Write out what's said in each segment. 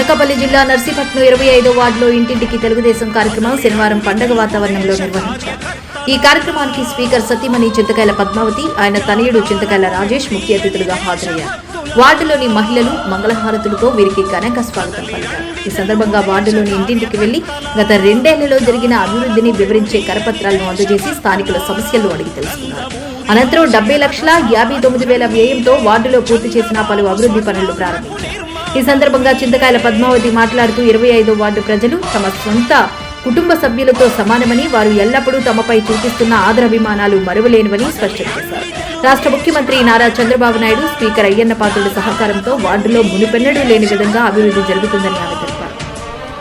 అనకాపల్లి జిల్లా నర్సీపట్నం 25వ వార్డులో ఇంటింటికి తెలుగుదేశం కార్యక్రమం శనివారం పండగ వాతావరణంలో నిర్వహించారు. ఈ కార్యక్రమానికి స్పీకర్ సతీమణి చింతకాయల పద్మావతి, ఆయన తనయుడు చింతకాయల రాజేష్ ముఖ్య అతిథులుగా హాజరయ్యారు. వార్డులోని మహిళలు మంగళహారతులతో వీరికి ఘనంగా స్వాగతం పలికారు. ఈ సందర్భంగా వార్డులోని ఇంటింటికి వెళ్లి గత 2 ఏళ్లలో జరిగిన అభివృద్ధిని వివరించే కరపత్రాలను అందజేసి స్థానికుల సమస్యలను అడిగి తెలుసుకున్నారు. అనంతరం 70,59,000 వ్యయంతో వార్డులో పూర్తి చేసిన పలు అభివృద్ధి పనులు ప్రారంభించారు. ఈ సందర్భంగా చింతకాయల పద్మావతి మాట్లాడుతూ 25వ వార్డు ప్రజలు తమ సొంత కుటుంబ సభ్యులతో సమానమని, వారు ఎల్లప్పుడూ తమపై చూపిస్తున్న ఆదరాభిమానాలు మరువలేనివని స్పష్టం చేశారు. రాష్ట్ర ముఖ్యమంత్రి నారా చంద్రబాబు నాయుడు, స్పీకర్ అయ్యన్న పాత్రుడి సహకారంతో వార్డులో మునుపెన్నడూ లేని విధంగా అభివృద్ధి జరుగుతుందని ఆమె తెలిపారు.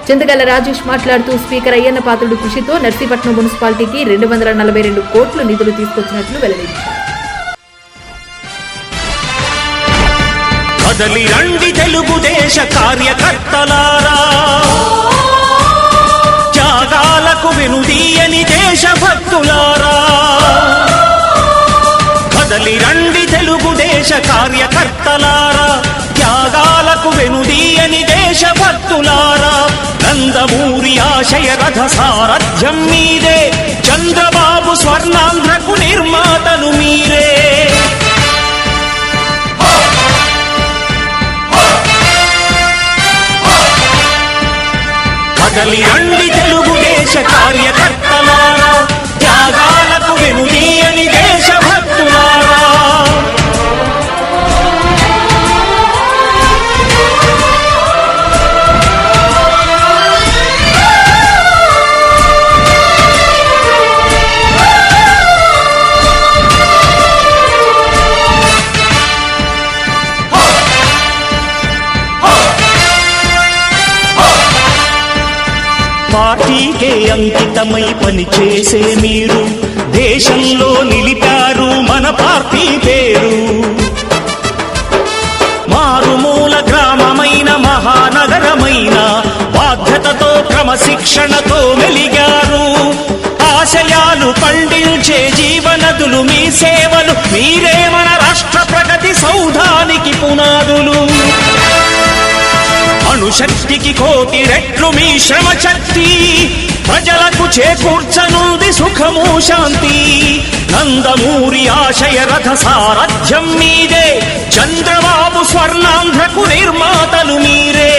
చింతకాయల రాజేష్ మాట్లాడుతూ స్పీకర్ అయ్యన్న పాత్రుడి కృషితో నర్సీపట్నం మున్సిపాలిటీకి 242 కోట్లు నిధులు తీసుకొచ్చినట్లు వెల్లడించారు. కదలి రండి తెలుగుదేశ కార్యకర్తలారా, త్యాగాలకు వెనుదీయని దేశభక్తులారా. కదలి రండి తెలుగుదేశ కార్యకర్తలారా, త్యాగాలకు వెనుదీయని దేశభక్తులారా. నందమూరి ఆశయ రథ సారథ్యం మీదే, చంద్రబాబు స్వర్ణాంధ్రకు నిర్మాతలు మీరే. కదలి రండి తెలుగుదేశ కార్యకర్తలారా, త్యాగాలకు వెనుదీయని దేశభక్తులారా. పార్టీకే అంకితమై పనిచేసే మీరు దేశంలో నిలిపారు మన పార్టీ పేరు. మారుమూల గ్రామమైన మహానగరమైన బాధ్యతతో క్రమశిక్షణతో మెలిగారు. ఆశయాలు పండించే జీవనదులు మీ సేవలు, మీరే మన రాష్ట్ర ప్రగతి సౌధానికి పునాదులు. అణుశక్తికి 1,000,000 రెట్లు మీ శ్రమ శక్తి, ప్రజలకు చేకూర్చనుంది సుఖము శాంతి. నందమూరి ఆశయ రథ సారథ్యం మీదే, చంద్రబాబు స్వర్ణాంధ్రకు నిర్మాతలు మీరే.